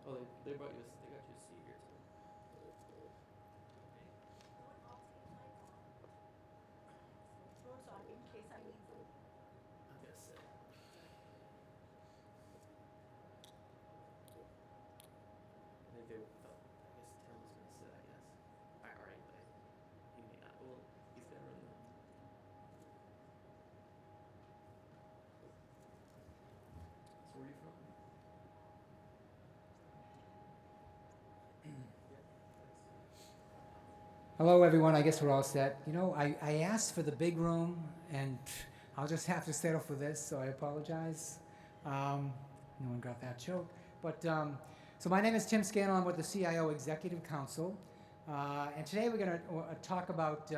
Oh, they brought you. They got you a seat here too. Doors off in case I need them. I'm gonna sit. I think they thought. I guess Tim was gonna sit. I guess. All right, but he may not. Well, he's gonna run. So where are you from? Yeah. Hello, everyone. I guess we're all set. You know, I asked for the big room, and I'll just have to settle for this, so I apologize. No one got that joke. But so my name is Tim Scannell. I'm with the CIO Executive Council. And today we're going to talk about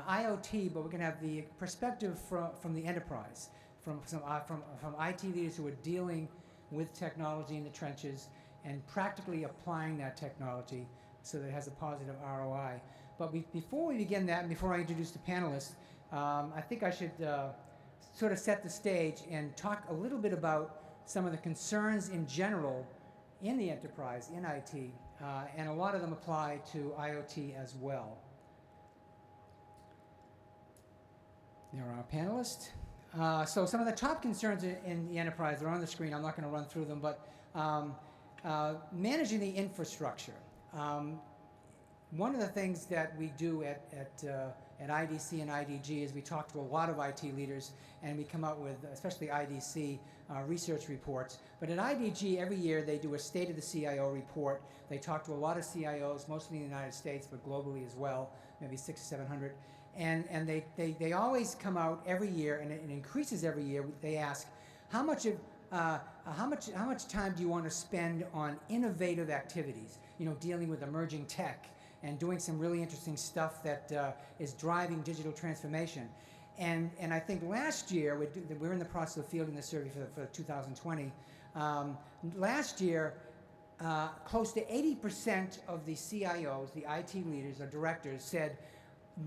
IoT, but we're going to have the perspective from the enterprise, from IT leaders who are dealing with technology in the trenches and practically applying that technology so that it has a positive ROI. But before we begin that, and before I introduce the panelists, I think I should sort of set the stage and talk a little bit about some of the concerns in general in the enterprise, in IT, and a lot of them apply to IoT as well. There are our panelists. So some of the top concerns in the enterprise are on the screen. I'm not going to run through them, but managing the infrastructure. One of the things that we do at IDC and IDG is we talk to a lot of IT leaders, and we come out with, especially IDC, research reports. But at IDG, every year they do a State of the CIO report. They talk to a lot of CIOs, mostly in the United States, but globally as well, maybe 600 or 700. And they always come out every year, and it increases every year. They ask, how much time do you want to spend on innovative activities? You know, dealing with emerging tech and doing some really interesting stuff that is driving digital transformation. And I think last year, we're in the process of fielding the survey for 2020. Last year, close to 80% of the CIOs, the IT leaders or directors, said,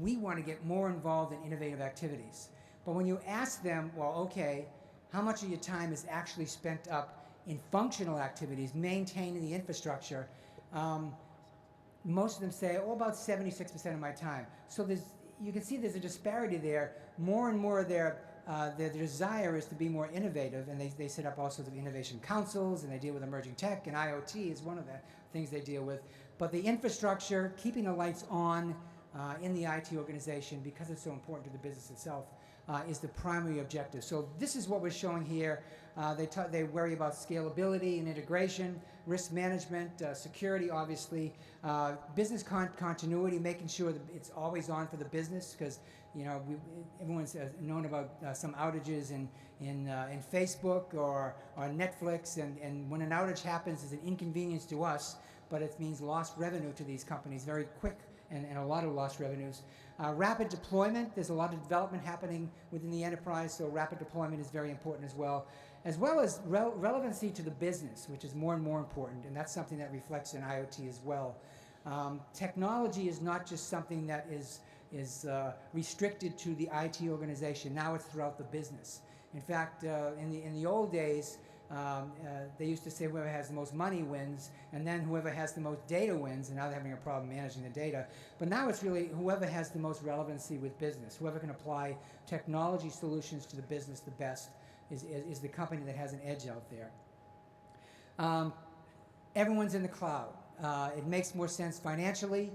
we want to get more involved in innovative activities. But when you ask them, well, okay, how much of your time is actually spent up in functional activities, maintaining the infrastructure, most of them say, oh, about 76% of my time. So you can see there's a disparity there. More and more of their desire is to be more innovative, and they set up all sorts of innovation councils, and they deal with emerging tech, and IoT is one of the things they deal with. But the infrastructure, keeping the lights on in the IT organization, because it's so important to the business itself, is the primary objective. So this is what we're showing here. They worry about scalability and integration, risk management, security, obviously, business continuity, making sure that it's always on for the business, because everyone's known about some outages in Facebook or Netflix, and when an outage happens, it's an inconvenience to us, but it means lost revenue to these companies very quick, and a lot of lost revenues. Rapid deployment, there's a lot of development happening within the enterprise, so rapid deployment is very important as well as relevancy to the business, which is more and more important, and that's something that reflects in IoT as well. Technology is not just something that is restricted to the IT organization. Now it's throughout the business. In fact, in the old days, they used to say whoever has the most money wins, and then whoever has the most data wins, and now they're having a problem managing the data. But now it's really whoever has the most relevancy with business, whoever can apply technology solutions to the business the best is the company that has an edge out there. Everyone's in the cloud. It makes more sense financially.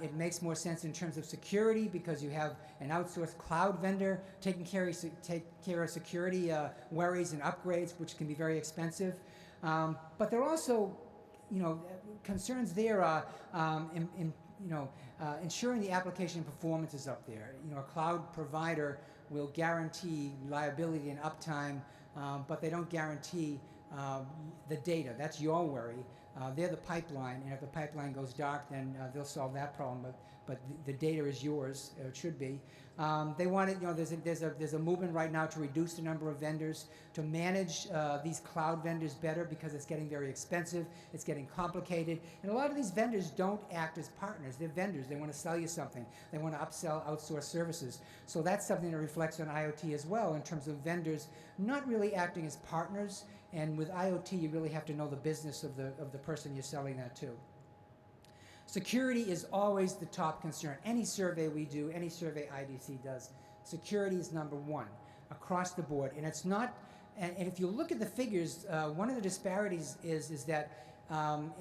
It makes more sense in terms of security because you have an outsourced cloud vendor taking care of security worries and upgrades, which can be very expensive. But there are also, concerns there are ensuring the application performance is up there. A cloud provider will guarantee reliability and uptime, but they don't guarantee the data. That's your worry. They're the pipeline, and if the pipeline goes dark, then they'll solve that problem. But the data is yours, or it should be. They want it. There's a movement right now to reduce the number of vendors, to manage these cloud vendors better because it's getting very expensive. It's getting complicated, and a lot of these vendors don't act as partners. They're vendors. They want to sell you something. They want to upsell, outsource services. So that's something that reflects on IoT as well in terms of vendors not really acting as partners And with IoT, you really have to know the business of the person you're selling that to. Security is always the top concern. Any survey we do, any survey IDC does, security is number one across the board. And it's not, and if you look at the figures, one of the disparities is that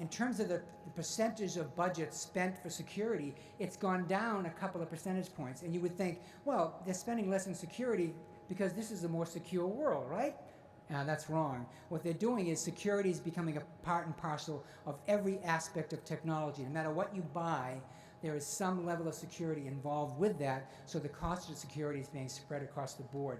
in terms of the percentage of budget spent for security, it's gone down a couple of percentage points. And you would think, well, they're spending less on security because this is a more secure world, right? That's wrong. What they're doing is security is becoming a part and parcel of every aspect of technology. No matter what you buy, there is some level of security involved with that, so the cost of security is being spread across the board.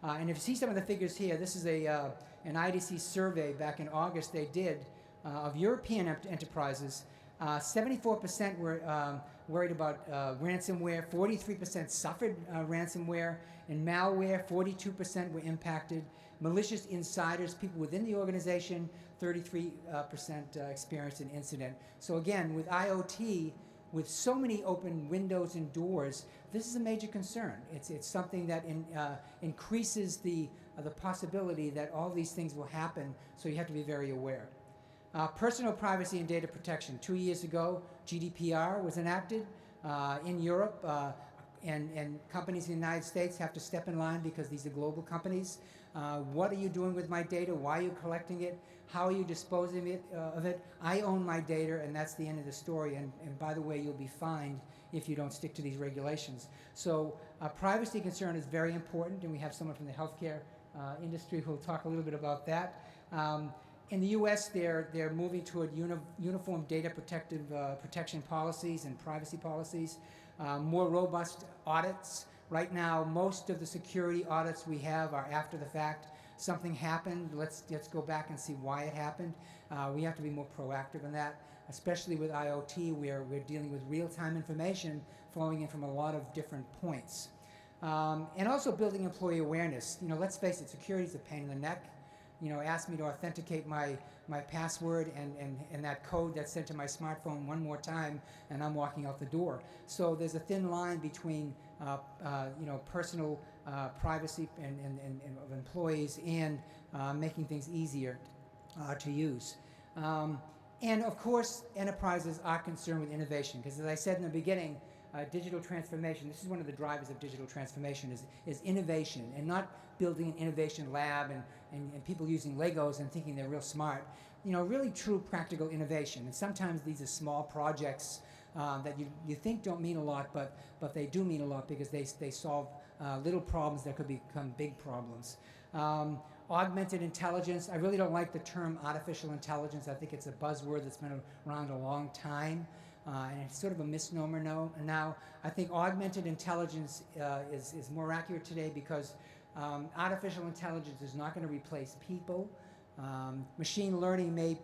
And if you see some of the figures here, this is an IDC survey back in August they did of European enterprises. 74% were worried about ransomware, 43% suffered ransomware, and malware, 42% were impacted. Malicious insiders, people within the organization, 33% experienced an incident. So again, with IoT, with so many open windows and doors, this is a major concern. It's something that increases the possibility that all these things will happen, so you have to be very aware. Personal privacy and data protection. 2 years ago, GDPR was enacted in Europe, and companies in the United States have to step in line because these are global companies. What are you doing with my data? Why are you collecting it? How are you disposing of it? I own my data, and that's the end of the story. And by the way, you'll be fined if you don't stick to these regulations. So privacy concern is very important, and we have someone from the healthcare industry who will talk a little bit about that. In the U.S., they're moving toward uniform data protection policies and privacy policies, more robust audits. Right now, most of the security audits we have are after the fact. Something happened, let's go back and see why it happened. We have to be more proactive in that, especially with IoT, where we're dealing with real-time information flowing in from a lot of different points. And also building employee awareness. Let's face it, security is a pain in the neck. Ask me to authenticate my password and that code that's sent to my smartphone one more time, and I'm walking out the door. So there's a thin line between personal privacy and of employees and making things easier to use. And of course, enterprises are concerned with innovation, because as I said in the beginning, digital transformation, this is one of the drivers of digital transformation, is innovation, and not building an innovation lab and people using Legos and thinking they're real smart. Really true practical innovation. And sometimes these are small projects that you think don't mean a lot, but they do mean a lot because they solve little problems that could become big problems. Augmented intelligence, I really don't like the term artificial intelligence. I think it's a buzzword that's been around a long time. And it's sort of a misnomer now. I think augmented intelligence is more accurate today because artificial intelligence is not going to replace people. Machine learning may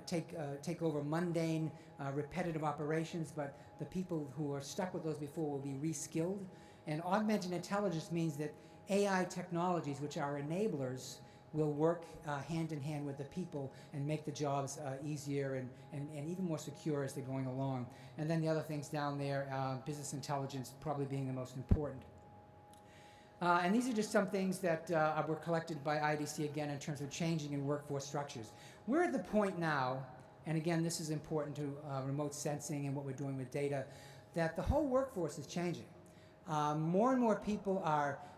take over mundane, repetitive operations, but the people who are stuck with those before will be reskilled. And augmented intelligence means that AI technologies, which are enablers, will work hand in hand with the people and make the jobs easier and even more secure as they're going along. And then the other things down there, business intelligence probably being the most important. And these are just some things that were collected by IDC again in terms of changing in workforce structures. We're at the point now, and again this is important to remote sensing and what we're doing with data, that the whole workforce is changing. More and more people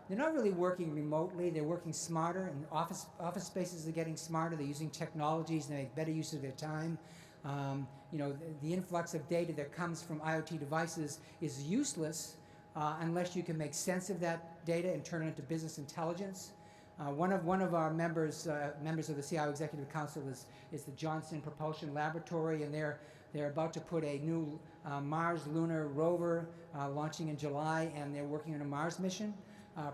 they're not really working remotely, they're working smarter, and office spaces are getting smarter, they're using technologies, they make better use of their time. The influx of data that comes from IoT devices is useless unless you can make sense of that data and turn it into business intelligence. One of our members of the CIO Executive Council is the Johnson Propulsion Laboratory, and they're about to put a new Mars lunar rover launching in July, and they're working on a Mars mission.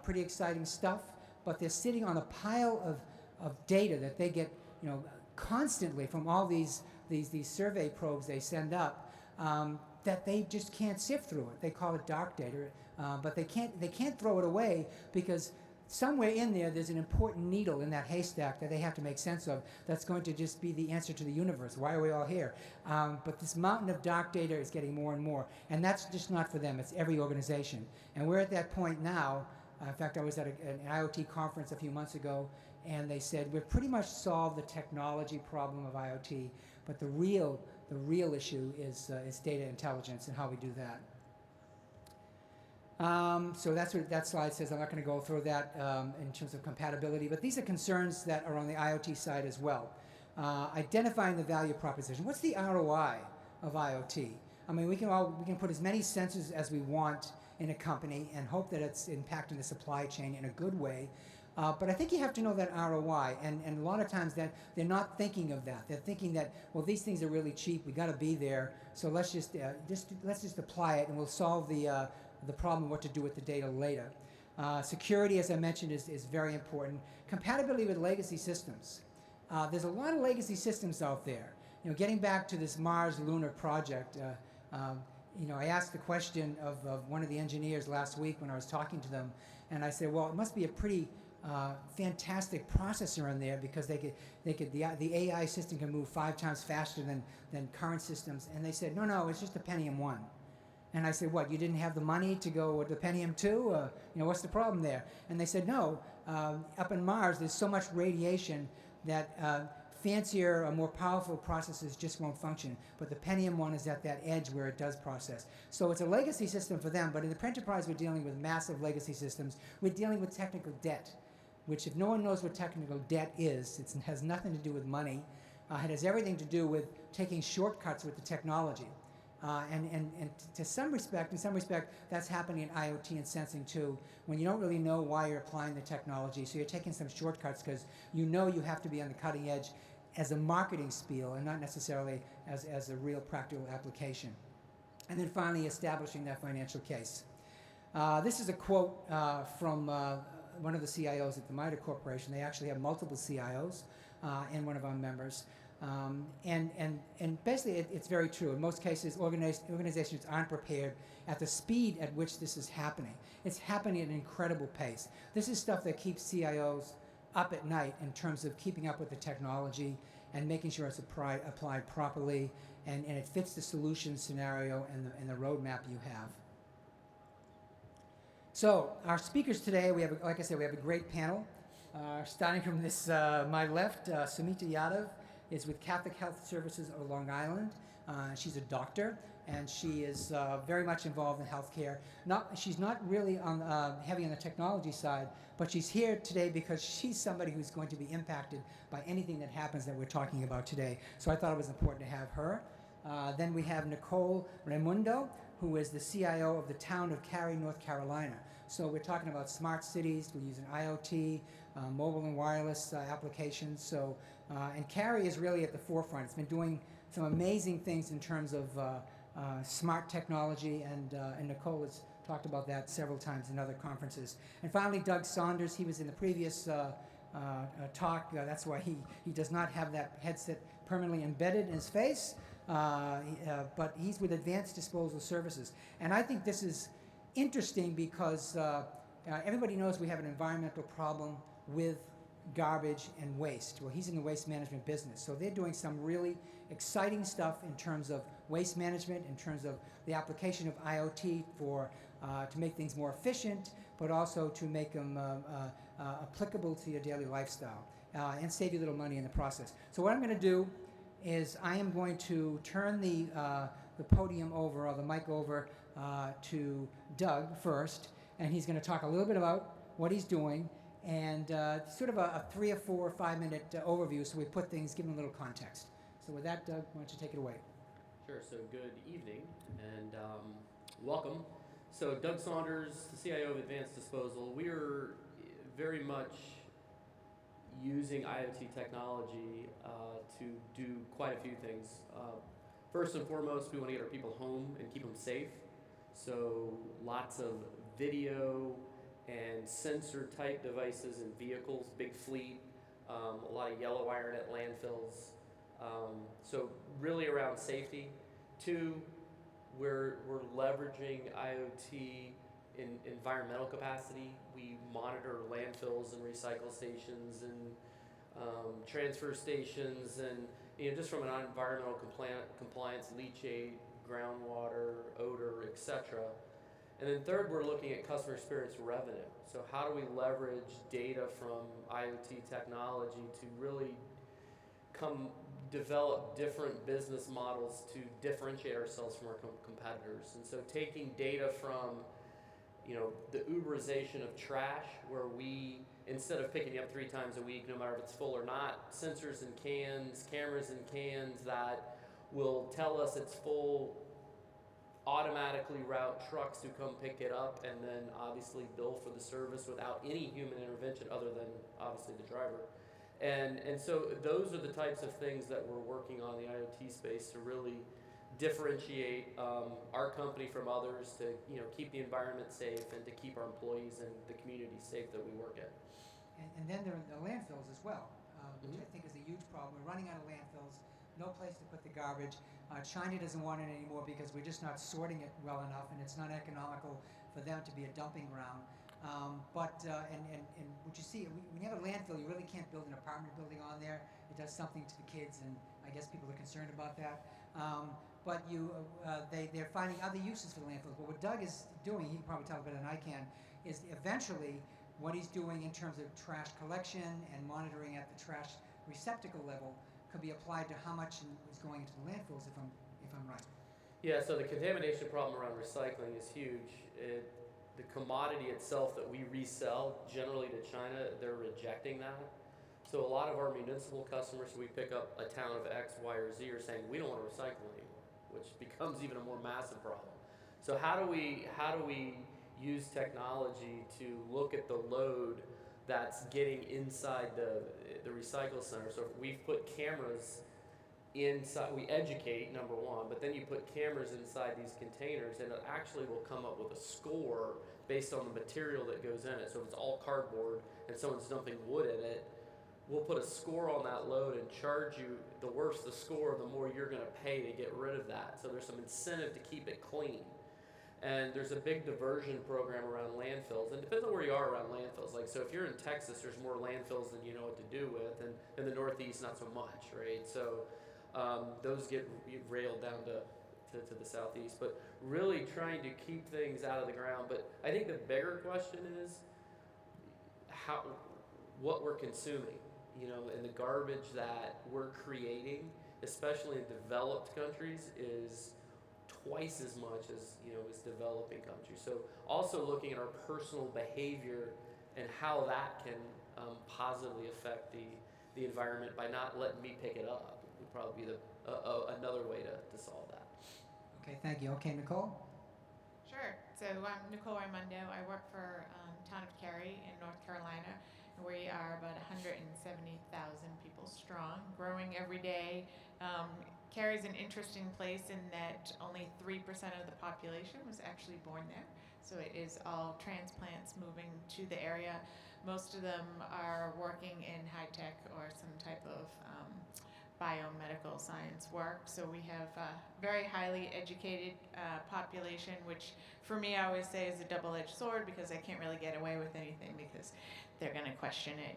Pretty exciting stuff, but they're sitting on a pile of data that they get constantly from all these survey probes they send up that they just can't sift through it. They call it dark data, but they can't throw it away because somewhere in there's an important needle in that haystack that they have to make sense of that's going to just be the answer to the universe. Why are we all here? But this mountain of dark data is getting more and more, and that's just not for them. It's every organization. And we're at that point now. In fact, I was at an IoT conference a few months ago, and they said we've pretty much solved the technology problem of IoT, but the real issue is data intelligence and how we do that. So that's what that slide says. I'm not going to go through that in terms of compatibility, but these are concerns that are on the IoT side as well. Identifying the value proposition. What's the ROI of IoT? I mean, we can put as many sensors as we want in a company and hope that it's impacting the supply chain in a good way. But I think you have to know that ROI, and a lot of times that they're not thinking of that. They're thinking that, well, these things are really cheap. We got to be there, so let's just apply it, and we'll solve the problem of what to do with the data later. Security, as I mentioned, is very important. Compatibility with legacy systems. There's a lot of legacy systems out there. You know, getting back to this Mars lunar project, you know, I asked the question of one of the engineers last week when I was talking to them, and I said, well, it must be a pretty fantastic processor in there because the AI system can move 5 times faster than current systems. And they said, no, it's just a Pentium 1. And I said, what, you didn't have the money to go with the Pentium 2? You know, what's the problem there? And they said, no, up in Mars, there's so much radiation that fancier or more powerful processors just won't function. But the Pentium 1 is at that edge where it does process. So it's a legacy system for them, but in the enterprise, we're dealing with massive legacy systems. We're dealing with technical debt, which if no one knows what technical debt is, it has nothing to do with money. It has everything to do with taking shortcuts with the technology. And in some respect, that's happening in IoT and sensing too, when you don't really know why you're applying the technology. So you're taking some shortcuts because you know you have to be on the cutting edge as a marketing spiel and not necessarily as a real practical application. And then finally, establishing that financial case. This is a quote from one of the CIOs at the MITRE Corporation. They actually have multiple CIOs and one of our members. And basically, it's very true. In most cases, organizations aren't prepared at the speed at which this is happening. It's happening at an incredible pace. This is stuff that keeps CIOs up at night in terms of keeping up with the technology and making sure it's applied properly and it fits the solution scenario and the roadmap you have. So our speakers today, like I said, we have a great panel. Starting from this, my left, Sumita Yadav is with Catholic Health Services of Long Island. She's a doctor, and she is very much involved in healthcare. She's not really heavy on the technology side, but she's here today because she's somebody who's going to be impacted by anything that happens that we're talking about today. So I thought it was important to have her. Then we have Nicole Raimundo, who is the CIO of the town of Cary, North Carolina. So we're talking about smart cities. We're using IoT, mobile and wireless applications. So, and Cary is really at the forefront. It's been doing some amazing things in terms of smart technology, and Nicole has talked about that several times in other conferences. And finally, Doug Saunders. He was in the previous talk. That's why he does not have that headset permanently embedded in his face, but he's with Advanced Disposal Services. And I think this is interesting because everybody knows we have an environmental problem with garbage and waste. Well, he's in the waste management business, so they're doing some really exciting stuff in terms of waste management, in terms of the application of IoT to make things more efficient, but also to make them applicable to your daily lifestyle and save you a little money in the process. So what I'm going to do is I am going to turn the podium over, or the mic over, to Doug first, and he's going to talk a little bit about what he's doing and sort of a 3 or 4 or 5 minute overview, so we put things, give them a little context. So with that, Doug, why don't you take it away? Sure. So good evening and welcome. So Doug Saunders, the CIO of Advanced Disposal. We are very much using IoT technology to do quite a few things. First and foremost, we want to get our people home and keep them safe. So lots of video and sensor type devices in vehicles, big fleet, a lot of yellow iron at landfills. So really around safety. 2, we're leveraging IoT in environmental capacity. We monitor landfills and recycle stations and transfer stations, and just from an environmental compliance, leachate, groundwater, odor, etc. And then third, we're looking at customer experience revenue. So how do we leverage data from IoT technology to really develop different business models to differentiate ourselves from our competitors? And so taking data from, the Uberization of trash, where we, instead of picking it up 3 times a week, no matter if it's full or not, sensors in cans, cameras in cans that will tell us it's full, automatically route trucks to come pick it up, and then obviously bill for the service without any human intervention other than obviously the driver. And so those are the types of things that we're working on in the IoT space to really differentiate our company from others, to keep the environment safe and to keep our employees and the community safe that we work in. And then there are the landfills as well, which Mhm. I think is a huge problem. We're running out of landfills, no place to put the garbage. China doesn't want it anymore because we're just not sorting it well enough, and it's not economical for them to be a dumping ground. And what you see, when you have a landfill, you really can't build an apartment building on there. It does something to the kids, and I guess people are concerned about that. But they're finding other uses for the landfills. But what Doug is doing, he can probably tell better than I can, is eventually what he's doing in terms of trash collection and monitoring at the trash receptacle level could be applied to how much is going into the landfills, if I'm right. Yeah, so the contamination problem around recycling is huge. The commodity itself that we resell generally to China, they're rejecting that. So a lot of our municipal customers who we pick up a town of X, Y, or Z are saying we don't want to recycle anymore, which becomes even a more massive problem. So how do we use technology to look at the load that's getting inside the recycle center? So if we've put cameras inside, we educate, number one, but then you put cameras inside these containers, and it actually will come up with a score based on the material that goes in it. So if it's all cardboard and someone's dumping wood in it, we'll put a score on that load and charge you. The worse the score, the more you're going to pay to get rid of that. So there's some incentive to keep it clean. And there's a big diversion program around landfills. And it depends on where you are around landfills. Like, so if you're in Texas, there's more landfills than you know what to do with. And in the Northeast, not so much, right? So those get railed down to the Southeast. But really trying to keep things out of the ground. But I think the bigger question is what we're consuming, and the garbage that we're creating, especially in developed countries, is twice as much as as developing countries. So also looking at our personal behavior and how that can positively affect the environment by not letting me pick it up would probably be another way to solve that. Okay, thank you. Okay, Nicole? Sure. So I'm Nicole Raimondo. I work for town of Cary in North Carolina. We are about 170,000 people strong, growing every day. Cary's an interesting place in that only 3% of the population was actually born there. So it is all transplants moving to the area. Most of them are working in high tech or some type of biomedical science work. So we have a very highly educated population, which for me I always say is a double-edged sword, because I can't really get away with anything because they're going to question it.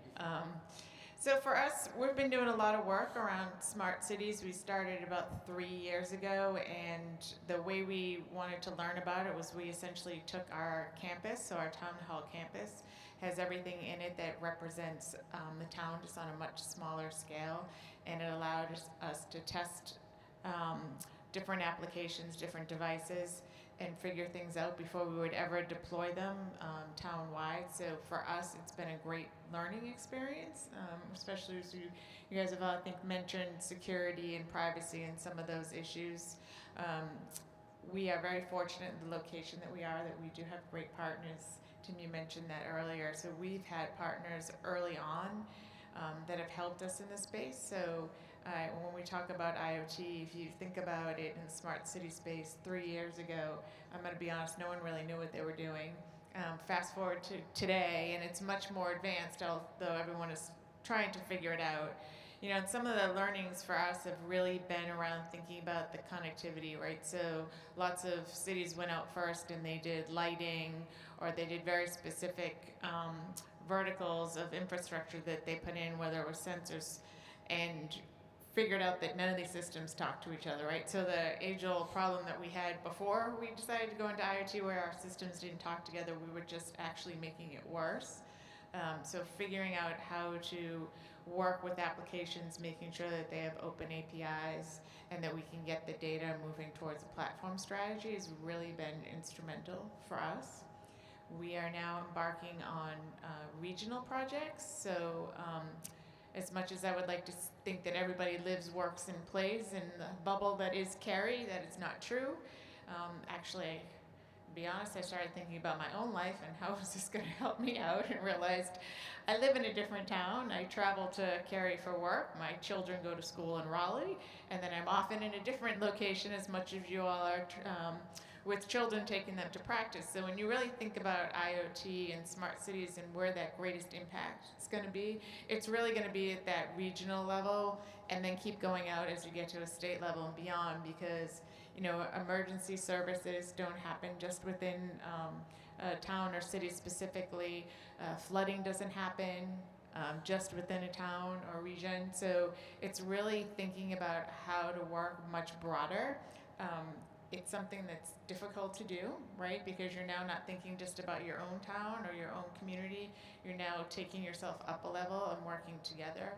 So for us, we've been doing a lot of work around smart cities. We started about 3 years ago, and the way we wanted to learn about it was we essentially took our campus, so our town hall campus has everything in it that represents the town, just on a much smaller scale, and it allowed us to test different applications, different devices, and figure things out before we would ever deploy them town-wide. So for us, it's been a great learning experience, especially as you guys have, I think, mentioned security and privacy and some of those issues. We are very fortunate in the location that we are, that we do have great partners. Tim, you mentioned that earlier. So we've had partners early on that have helped us in this space. So when we talk about IoT, if you think about it in the smart city space 3 years ago, I'm going to be honest, no one really knew what they were doing. Fast forward to today, and it's much more advanced, although everyone is trying to figure it out. And some of the learnings for us have really been around thinking about the connectivity, right? So lots of cities went out first and they did lighting, or they did very specific verticals of infrastructure that they put in, whether it was sensors. And figured out that none of these systems talk to each other, right? So the age-old problem that we had before we decided to go into IoT, where our systems didn't talk together, we were just actually making it worse. So figuring out how to work with applications, making sure that they have open APIs and that we can get the data moving towards a platform strategy has really been instrumental for us. We are now embarking on regional projects. So as much as I would like to think that everybody lives, works, and plays in the bubble that is Cary, that is not true. Actually, to be honest, I started thinking about my own life and how is this going to help me out, and realized I live in a different town. I travel to Cary for work. My children go to school in Raleigh, and then I'm often in a different location, as much as you all are, with children, taking them to practice. So when you really think about IoT and smart cities and where that greatest impact is going to be, it's really going to be at that regional level, and then keep going out as you get to a state level and beyond, because emergency services don't happen just within a town or city specifically. Flooding doesn't happen just within a town or region. So it's really thinking about how to work much broader. It's something that's difficult to do, right? Because you're now not thinking just about your own town or your own community. You're now taking yourself up a level and working together.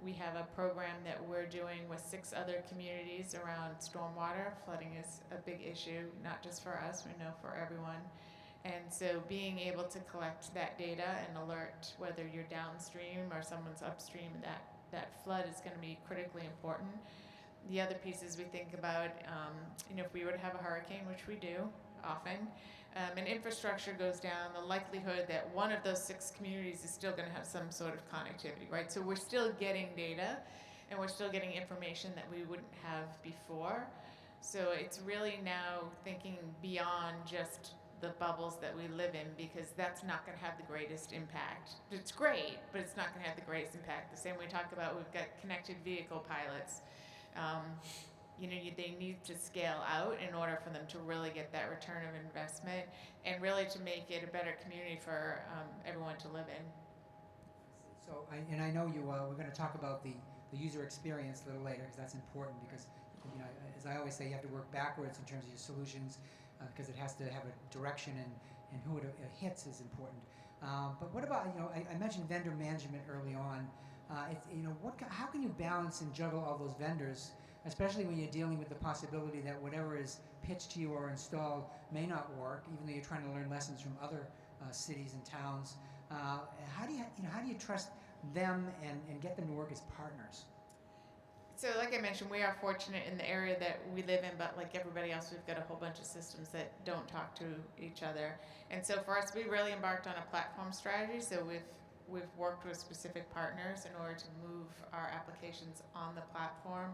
We have a program that we're doing with 6 other communities around stormwater. Flooding is a big issue, not just for us, we know for everyone. And so being able to collect that data and alert whether you're downstream or someone's upstream, that flood is going to be critically important. The other pieces we think about, if we were to have a hurricane, which we do often, and infrastructure goes down, the likelihood that one of those 6 communities is still going to have some sort of connectivity, right? So we're still getting data, and we're still getting information that we wouldn't have before. So it's really now thinking beyond just the bubbles that we live in, because that's not going to have the greatest impact. It's great, but it's not going to have the greatest impact. The same we talk about, we've got connected vehicle pilots. They need to scale out in order for them to really get that return of investment, and really to make it a better community for everyone to live in. So, I know we're going to talk about the user experience a little later, because that's important, because as I always say, you have to work backwards in terms of your solutions, because it has to have a direction, and who it hits is important. But what about, I mentioned vendor management early on. How can you balance and juggle all those vendors, especially when you're dealing with the possibility that whatever is pitched to you or installed may not work, even though you're trying to learn lessons from other cities and towns? How do you trust them and get them to work as partners? So like I mentioned, we are fortunate in the area that we live in, but like everybody else, we've got a whole bunch of systems that don't talk to each other. And so for us, we really embarked on a platform strategy. So we've worked with specific partners in order to move our applications on the platform.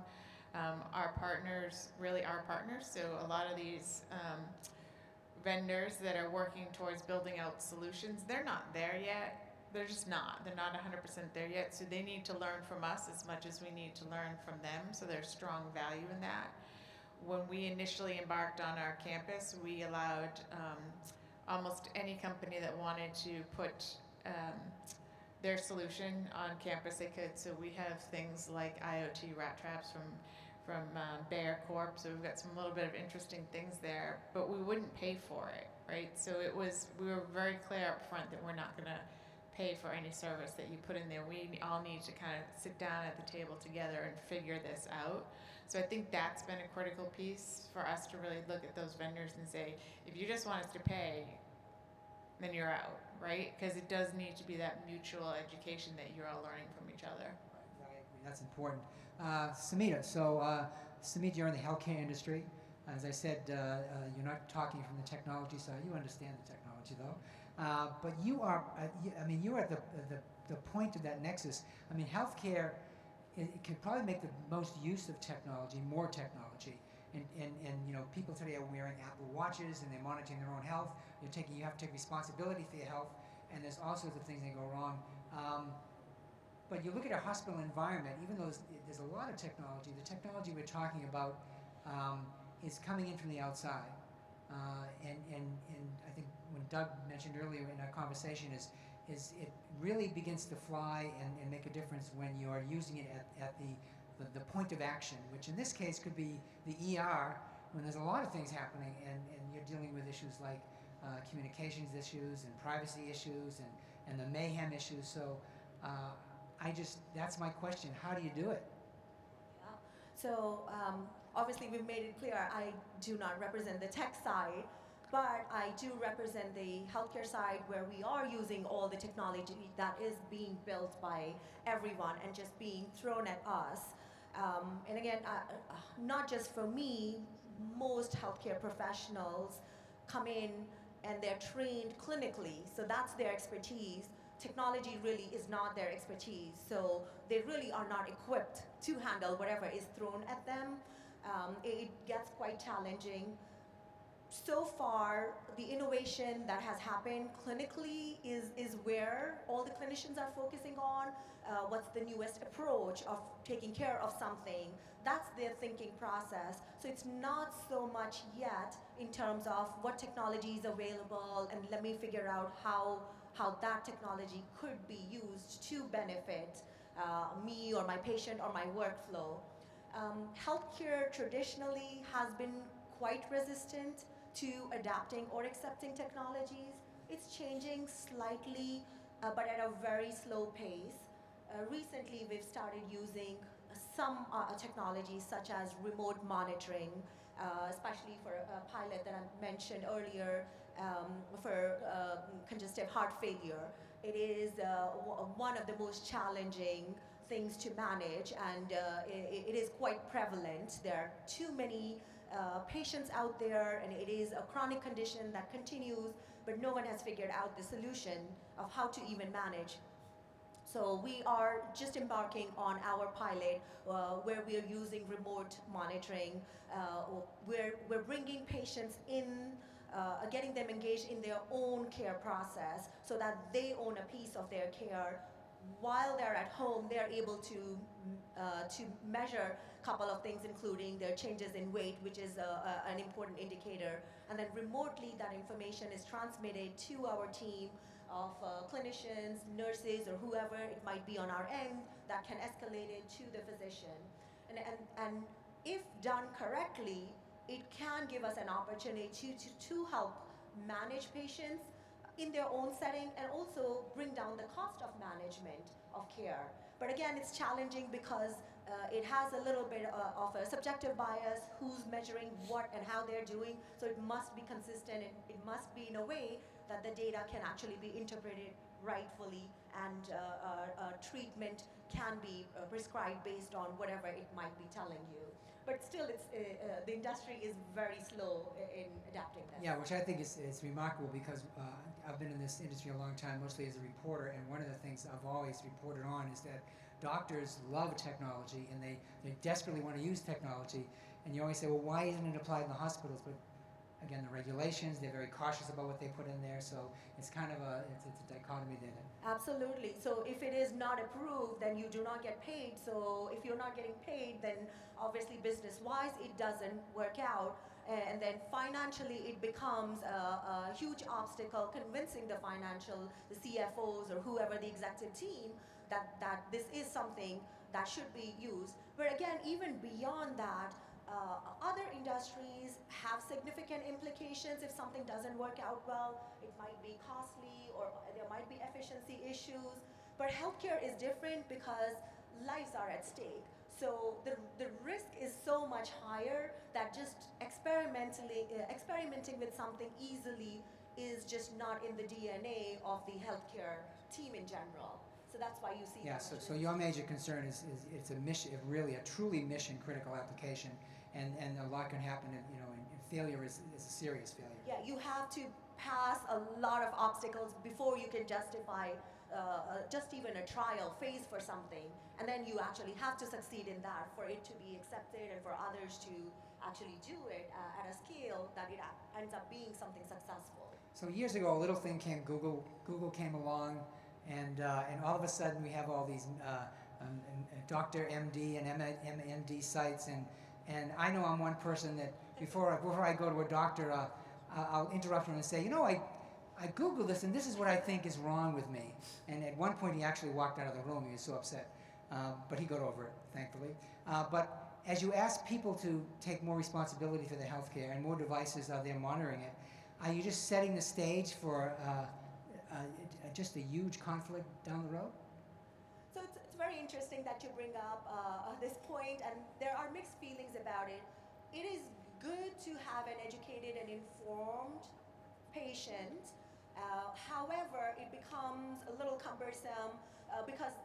Our partners really are partners. So a lot of these vendors that are working towards building out solutions, they're not there yet. They're just not. They're not 100% there yet. So they need to learn from us as much as we need to learn from them. So there's strong value in that. When we initially embarked on our campus, we allowed almost any company that wanted to put their solution on campus, they could. So we have things like IoT rat traps from Bayer Corp. So we've got some little bit of interesting things there, but we wouldn't pay for it, right? So we were very clear up front that we're not going to pay for any service that you put in there. We all need to kind of sit down at the table together and figure this out. So I think that's been a critical piece for us to really look at those vendors and say, if you just want us to pay, then you're out, right? Because it does need to be that mutual education that you're all learning from each other. Right, that's important. Samita, Samita, you're in the healthcare industry. As I said, you're not talking from the technology side. You understand the technology, though. But you are, you're at the point of that nexus. Healthcare, it could probably make the most use of technology, more technology. And people today are wearing Apple Watches and they're monitoring their own health. You have to take responsibility for your health, and there's all sorts of things that go wrong. But you look at a hospital environment, even though there's a lot of technology, the technology we're talking about is coming in from the outside. And I think when Doug mentioned earlier in our conversation is it really begins to fly and make a difference when you are using it at the the point of action, which in this case could be the ER when there's a lot of things happening and you're dealing with issues like communications issues and privacy issues and the mayhem issues. So that's my question. How do you do it? Yeah. So obviously we've made it clear I do not represent the tech side, but I do represent the healthcare side where we are using all the technology that is being built by everyone and just being thrown at us. And again, not just for me, most healthcare professionals come in and they're trained clinically, so that's their expertise. Technology really is not their expertise, so they really are not equipped to handle whatever is thrown at them. It gets quite challenging. So far, the innovation that has happened clinically is where all the clinicians are focusing on. What's the newest approach of taking care of something? That's their thinking process. So it's not so much yet in terms of what technology is available and let me figure out how that technology could be used to benefit me or my patient or my workflow. Healthcare traditionally has been quite resistant to adapting or accepting technologies. It's changing slightly, but at a very slow pace. Recently, we've started using some technologies such as remote monitoring, especially for a pilot that I mentioned earlier for congestive heart failure. It is one of the most challenging things to manage, and it is quite prevalent. There are too many patients out there, and it is a chronic condition that continues, but no one has figured out the solution of how to even manage. So we are just embarking on our pilot where we are using remote monitoring. We're bringing patients in, getting them engaged in their own care process so that they own a piece of their care. While they're at home, they're able to measure a couple of things, including their changes in weight, which is an important indicator. And then remotely, that information is transmitted to our team of clinicians, nurses, or whoever it might be on our end that can escalate it to the physician. And if done correctly, it can give us an opportunity to help manage patients in their own setting and also bring down the cost of management of care. But again, it's challenging because it has a little bit of a subjective bias, who's measuring what and how they're doing, so it must be consistent and it must be in a way that the data can actually be interpreted rightfully and treatment can be prescribed based on whatever it might be telling you. But still, the industry is very slow in adapting this. Yeah, which I think is remarkable because I've been in this industry a long time, mostly as a reporter, and one of the things I've always reported on is that doctors love technology and they desperately want to use technology, and you always say, well, why isn't it applied in the hospitals? But again, the regulations, they're very cautious about what they put in there, so it's kind of a dichotomy there. Absolutely. So if it is not approved, then you do not get paid. So if you're not getting paid, then obviously business-wise, it doesn't work out. And then financially, it becomes a huge obstacle convincing the CFOs or whoever the executive team that this is something that should be used. But again, even beyond that, other industries have significant implications if something doesn't work out well. It might be costly or there might be efficiency issues. But healthcare is different because lives are at stake. So the risk is so much higher that just experimenting with something easily is just not in the DNA of the healthcare team in general. So that's why you see. Yeah. So your major concern is it's a mission, really a truly mission critical application, and a lot can happen. And failure is a serious failure. Yeah, you have to pass a lot of obstacles before you can justify just even a trial phase for something, and then you actually have to succeed in that for it to be accepted and for others to actually do it at a scale that it ends up being something successful. So years ago, a little thing came, Google came along, and all of a sudden we have all these Dr. MD and MD sites, and I know I'm one person that before I go to a doctor, I'll interrupt him and say, I Googled this, and this is what I think is wrong with me. And at one point, he actually walked out of the room. He was so upset, but he got over it. thankfully. But as you ask people to take more responsibility for their healthcare and more devices are there monitoring it, are you just setting the stage for just a huge conflict down the road? So it's very interesting that you bring up this point, and there are mixed feelings about it. It is good to have an educated and informed patient. However, it becomes a little cumbersome because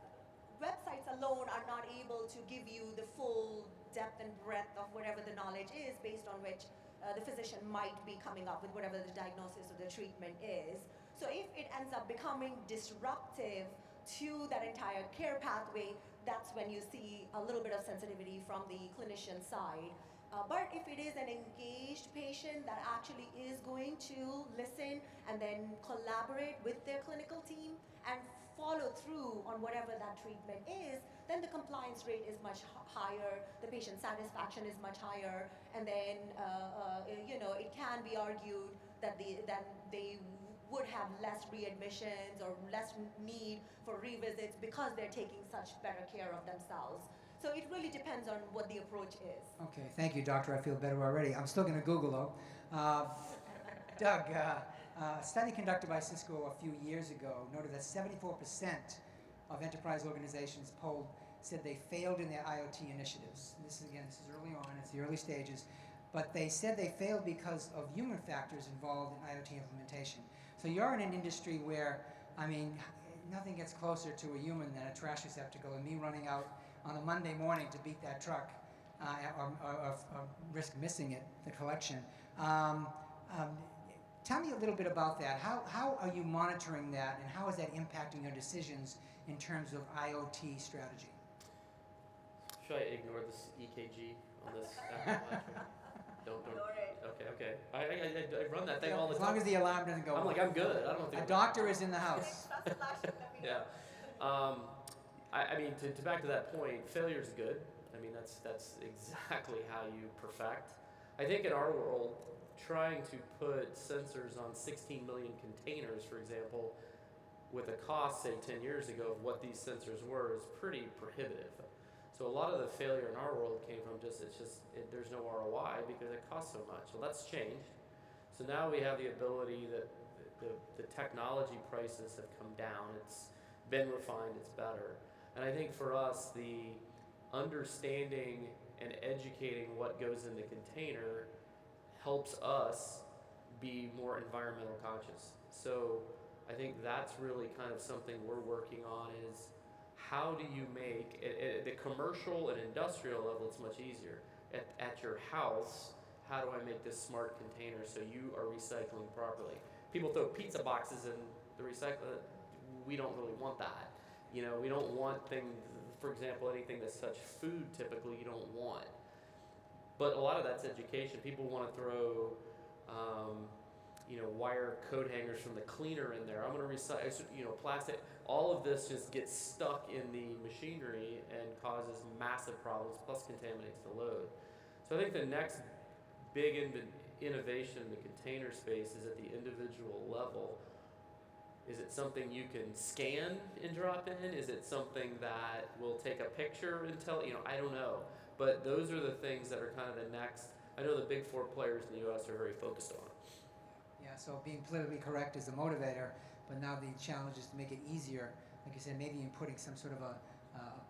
websites alone are not able to give you the full depth and breadth of whatever the knowledge is based on which the physician might be coming up with whatever the diagnosis or the treatment is. So if it ends up becoming disruptive to that entire care pathway, that's when you see a little bit of sensitivity from the clinician side. But if it is an engaged patient that actually is going to listen and then collaborate with their clinical team and follow through on whatever that treatment is, then the compliance rate is much higher, the patient satisfaction is much higher, and then it can be argued that they would have less readmissions or less need for revisits because they're taking such better care of themselves. So it really depends on what the approach is. Okay, thank you, doctor. I feel better already. I'm still going to Google, though. Doug, a study conducted by Cisco a few years ago noted that 74% of enterprise organizations polled said they failed in their IoT initiatives. This is early on, it's the early stages, but they said they failed because of human factors involved in IoT implementation. So you're in an industry where, I mean, nothing gets closer to a human than a trash receptacle and me running out on a Monday morning to beat that truck or risk missing it, the collection. Tell me a little bit about that. How are you monitoring that, and how is that impacting your decisions in terms of IoT strategy? Should I ignore this EKG on this Apple Watch? Don't. Okay. I run that thing all the time. As long as the alarm doesn't go off. I'm like, I'm good. I don't think a doctor is in the house. Yeah. I mean, to back to that point, failure is good. I mean, that's exactly how you perfect. I think in our world, trying to put sensors on 16 million containers, for example, with a cost, say, 10 years ago of what these sensors were is pretty prohibitive. So a lot of the failure in our world came from there's no ROI because it costs so much. Well, that's changed. So now we have the ability that the technology prices have come down. It's been refined, it's better. And I think for us, the understanding and educating what goes in the container helps us be more environmental conscious. So I think that's really kind of something we're working on is how do you make, at the commercial and industrial level, it's much easier. At your house, how do I make this smart container so you are recycling properly? People throw pizza boxes in the recycle. We don't really want that. We don't want things, for example, anything that's such food typically you don't want. But a lot of that's education. People want to throw, wire coat hangers from the cleaner in there. I'm going to recycle, plastic. All of this just gets stuck in the machinery and causes massive problems, plus contaminates the load. So I think the next big innovation in the container space is at the individual level. Is it something you can scan and drop in? Is it something that will take a picture and tell, I don't know. But those are the things that are kind of the next, I know the big four players in the US are very focused on. Yeah, so being politically correct is the motivator, but now the challenge is to make it easier. Like you said, maybe in putting some sort of a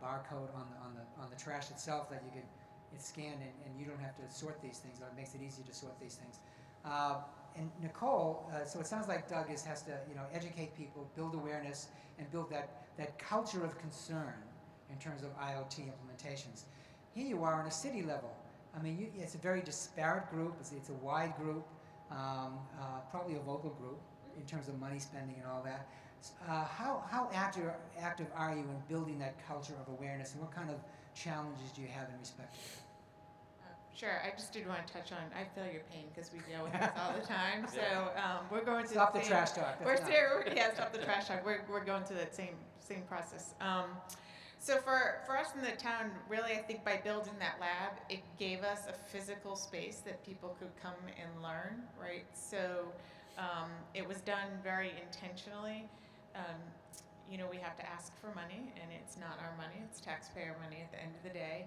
barcode on the trash itself that it's scanned and you don't have to sort these things, or it makes it easier to sort these things. And Nicole, so it sounds like Doug has to educate people, build awareness, and build that culture of concern in terms of IoT implementations. Here you are on a city level. I mean, it's a very disparate group. It's a wide group, probably a vocal group in terms of money spending and all that. How active are you in building that culture of awareness, and what kind of challenges do you have in respect to that? Sure, I just did want to touch on, I feel your pain because we deal with this all the time. So we're going through Stop the trash talk. Stop the trash talk. We're going through that same process. So for us in the town, really, I think by building that lab, it gave us a physical space that people could come and learn, right? So it was done very intentionally. we have to ask for money, and it's not our money, it's taxpayer money at the end of the day.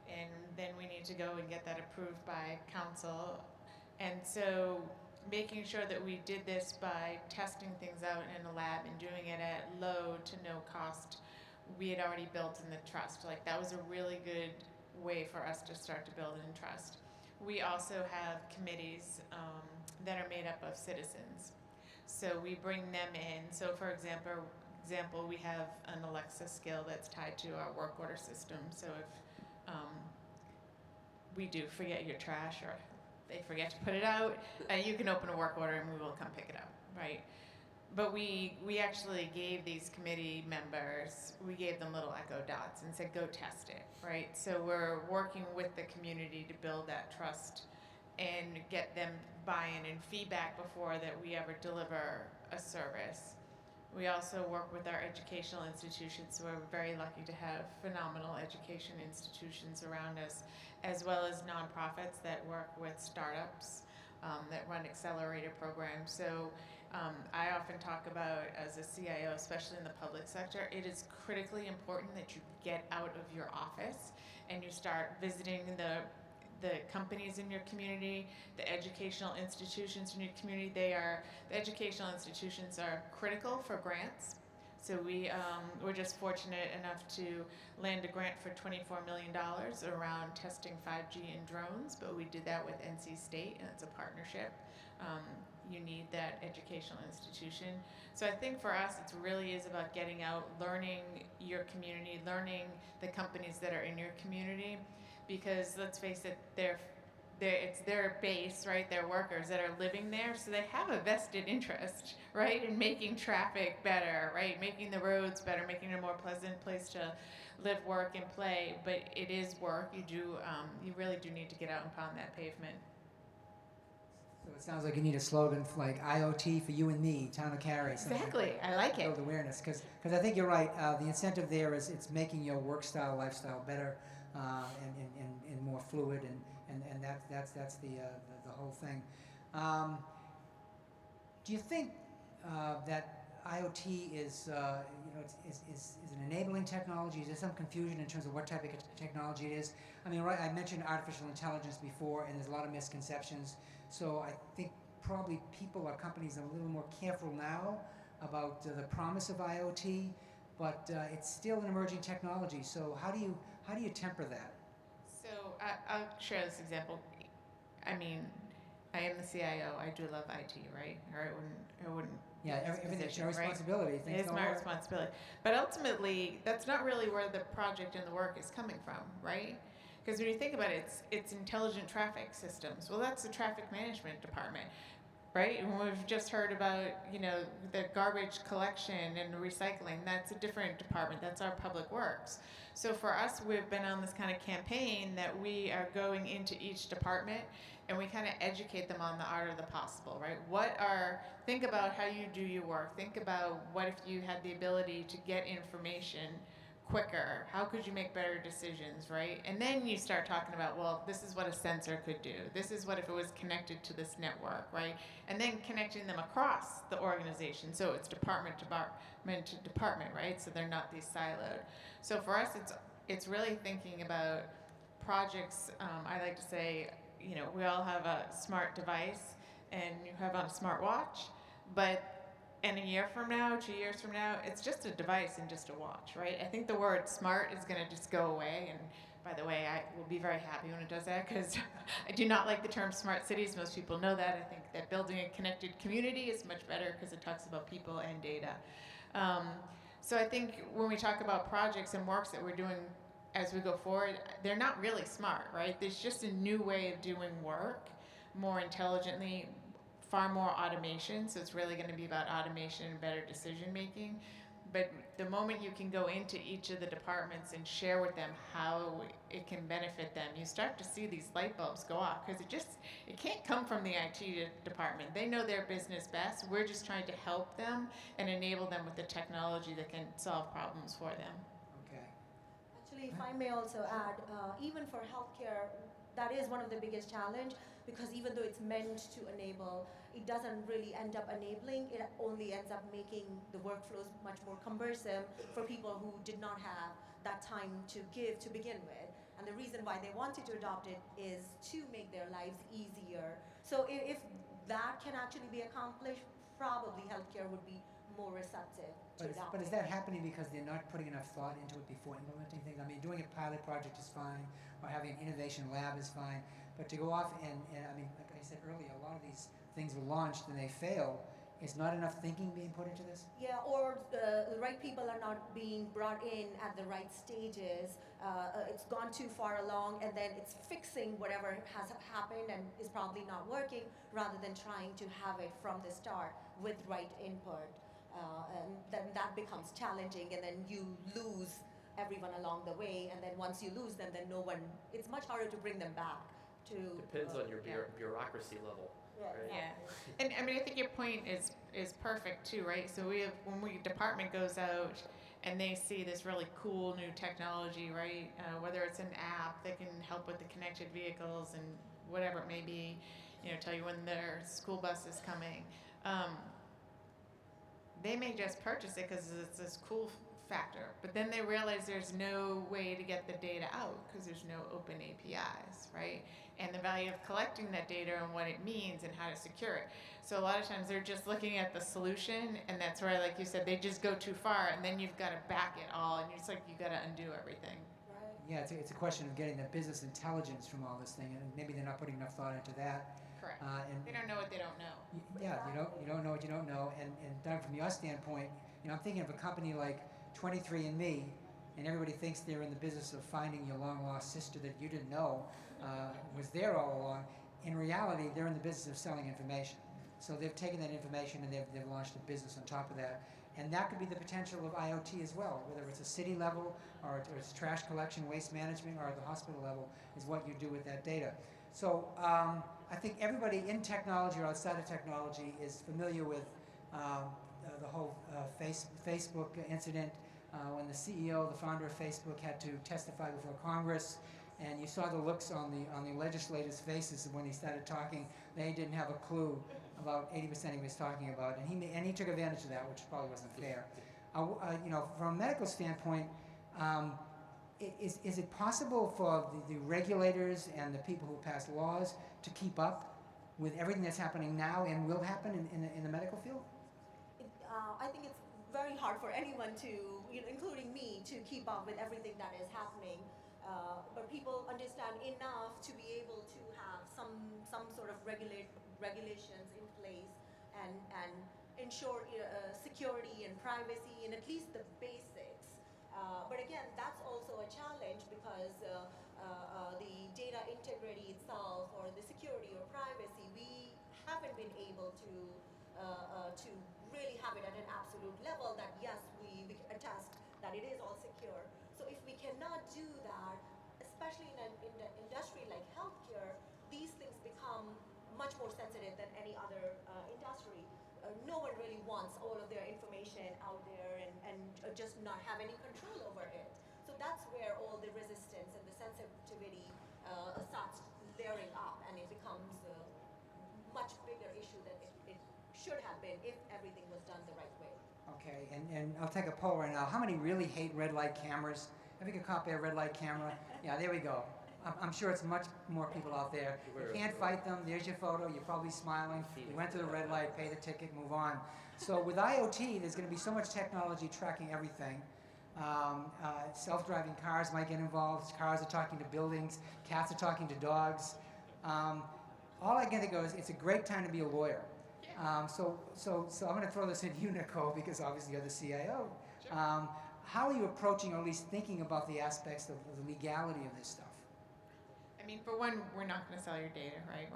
And then we need to go and get that approved by council. And so making sure that we did this by testing things out in a lab and doing it at low to no cost, we had already built in the trust. Like, that was a really good way for us to start to build in trust. We also have committees that are made up of citizens. So we bring them in. So for example, we have an Alexa skill that's tied to our work order system. So if we do forget your trash, or they forget to put it out, you can open a work order and we will come pick it up, right? But we actually gave these committee members, we gave them little echo dots and said, go test it, right? So we're working with the community to build that trust and get them buy-in and feedback before that we ever deliver a service. We also work with our educational institutions, so we're very lucky to have phenomenal education institutions around us, as well as nonprofits that work with startups that run accelerator programs. So I often talk about, as a CIO, especially in the public sector, it is critically important that you get out of your office and you start visiting the companies in your community, the educational institutions in your community. The educational institutions are critical for grants. So we're just fortunate enough to land a grant for $24 million around testing 5G and drones, but we did that with NC State, and it's a partnership. You need that educational institution. So I think for us, it really is about getting out, learning your community, learning the companies that are in your community, because let's face it, it's their base, right? Their workers that are living there, so they have a vested interest, right, in making traffic better, right, making the roads better, making it a more pleasant place to live, work, and play. But it is work. You really do need to get out and pound that pavement. So it sounds like you need a slogan for like IoT for you and me, Town of Cary. Exactly, I like it. Build awareness, because I think you're right. The incentive there is it's making your work style, lifestyle better and more fluid, and that's the whole thing. Do you think that IoT is an enabling technology? Is there some confusion in terms of what type of technology it is? I mean, right, I mentioned artificial intelligence before, and there's a lot of misconceptions. So I think probably people or companies are a little more careful now about the promise of IoT, but it's still an emerging technology. So how do you temper that? So I'll share this example. I mean, I am the CIO. I do love IT, right? Or I wouldn't. Yeah, everything's your responsibility. Right? It is my responsibility. But ultimately, that's not really where the project and the work is coming from, right? Because when you think about it, it's intelligent traffic systems. Well, that's the traffic management department, right? And we've just heard about, the garbage collection and recycling. That's a different department. That's our public works. So for us, we've been on this kind of campaign that we are going into each department and we kind of educate them on the art of the possible, right? Think about how you do your work. Think about what if you had the ability to get information quicker? How could you make better decisions, right? And then you start talking about, well, this is what a sensor could do. This is what if it was connected to this network, right? And then connecting them across the organization. So it's department to department, right? So they're not these siloed. So for us, it's really thinking about projects. I like to say, we all have a smart device and you have on a smart watch, but in a year from now, 2 years from now, it's just a device and just a watch, right? I think the word smart is going to just go away. And by the way, I will be very happy when it does that, because I do not like the term smart cities. Most people know that. I think that building a connected community is much better because it talks about people and data. So I think when we talk about projects and works that we're doing as we go forward, they're not really smart, right? There's just a new way of doing work more intelligently, far more automation. So it's really going to be about automation and better decision making. But the moment you can go into each of the departments and share with them how it can benefit them, you start to see these light bulbs go off, because it can't come from the IT department. They know their business best. We're just trying to help them and enable them with the technology that can solve problems for them. Okay. Actually, if I may also add, even for healthcare, that is one of the biggest challenge, because even though it's meant to enable, it doesn't really end up enabling. It only ends up making the workflows much more cumbersome for people who did not have that time to give to begin with. And the reason why they wanted to adopt it is to make their lives easier. So if that can actually be accomplished, probably healthcare would be more receptive to adopt But is it. that happening because they're not putting enough thought into it before implementing things? I mean, doing a pilot project is fine, or having an innovation lab is fine, but to go off and I mean, like I said earlier, a lot of these things were launched and they fail. Is not enough thinking being put into this? Yeah, or the right people are not being brought in at the right stages. It's gone too far along, and then it's fixing whatever has happened and is probably not working, rather than trying to have it from the start with right input. And then that becomes challenging, and then you lose everyone along the way. And then once you lose them, then no one. It's much harder to bring them back. To Depends on your Yeah. bureaucracy level. Right. Yeah, and I mean, I think your point is perfect too, right? So when department goes out and they see this really cool new technology, right? Whether it's an app that can help with the connected vehicles and whatever it may be, tell you when their school bus is coming. They may just purchase it because it's this cool factor, but then they realize there's no way to get the data out because there's no open APIs, right? And the value of collecting that data and what it means and how to secure it. So a lot of times they're just looking at the solution, and that's where, like you said, they just go too far, and then you've got to back it all, and it's like you got to undo everything. Right. Yeah, it's a question of getting the business intelligence from all this thing, and maybe they're not putting enough thought into that. Correct. And They don't know what they don't know. Yeah, you don't know what you don't know. And Doug, from your standpoint, I'm thinking of a company like 23andMe, and everybody thinks they're in the business of finding your long lost sister that you didn't know was there all along. In reality, they're in the business of selling information. So they've taken that information and they've launched a business on top of that. And that could be the potential of IoT as well, whether it's a city level or it's trash collection, waste management, or at the hospital level, is what you do with that data. So I think everybody in technology or outside of technology is familiar with the whole Facebook incident when the CEO, the founder of Facebook, had to testify before Congress, and you saw the looks on the legislators' faces when he started talking. They didn't have a clue about 80% he was talking about, and he took advantage of that, which probably wasn't fair. From a medical standpoint, is it possible for the regulators and the people who pass laws to keep up with everything that's happening now and will happen in the medical field? I think it's very hard for anyone to, including me, to keep up with everything that is happening. But people understand enough to be able to have some sort of regulations in place and ensure security and privacy and at least the basics. But again, that's also a challenge because the data integrity itself or the security or privacy, we haven't been able to really have it at an absolute level that yes, we attest that it is all secure. So if we cannot do that, especially in an industry like healthcare, these things become much more sensitive than any other industry. No one really wants all of their information out there and just not have any control over it. So that's where all the resistance and the sensitivity starts layering up, and it becomes a much bigger issue than it should have been if everything was done the right way. Okay, and I'll take a poll right now. How many really hate red light cameras? Have you a copy of a red light camera? Yeah, there we go. I'm sure it's much more people out there. You can't fight them. There's your photo. You're probably smiling. You went to the red light, pay the ticket, move on. So with IoT, there's going to be so much technology tracking everything. Self-driving cars might get involved. Cars are talking to buildings. Cats are talking to dogs. All I can think of is it's a great time to be a lawyer. So I'm going to throw this into you, Nicole, because obviously you're the CIO. Sure. How are you approaching, or at least thinking about the aspects of the legality of this stuff? I mean, for one, we're not going to sell your data, right?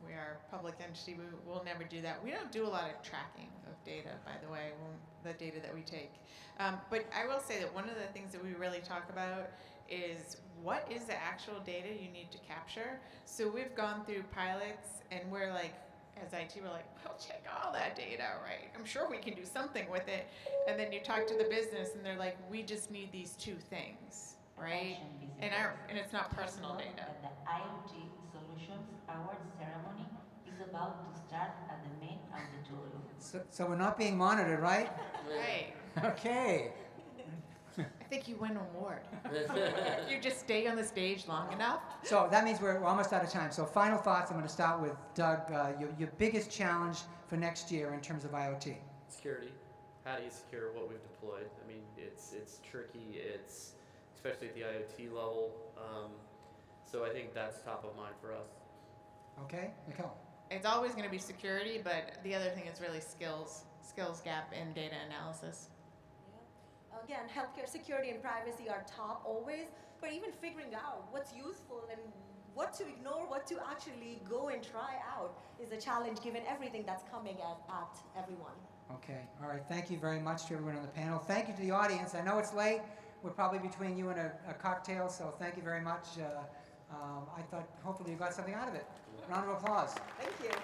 We are a public entity. We'll never do that. We don't do a lot of tracking of data, by the way, the data that we take. But I will say that one of the things that we really talk about is what is the actual data you need to capture. So we've gone through pilots, and we're like, as IT, we're like, we'll check all that data, right? I'm sure we can do something with it. And then you talk to the business, and they're like, we just need these two things. right? And it's not personal data. That the IoT Solutions Awards ceremony is about to start at the main auditorium. So we're not being monitored, right? Right. Okay. I think you win an award. If you just stay on the stage long enough. So that means we're almost out of time. So final thoughts, I'm going to start with Doug. Your biggest challenge for next year in terms of IoT? Security. How do you secure what we've deployed? I mean, it's tricky. It's especially at the IoT level. So I think that's top of mind for us. Okay, Nicole. It's always going to be security, but the other thing is really skills gap in data analysis. Yeah. Again, healthcare security and privacy are top always, but even figuring out what's useful and what to ignore, what to actually go and try out is a challenge given everything that's coming at everyone. Okay, all right. Thank you very much to everyone on the panel. Thank you to the audience. I know it's late. We're probably between you and a cocktail, so thank you very much. I thought hopefully you got something out of it. Round of applause. Thank you.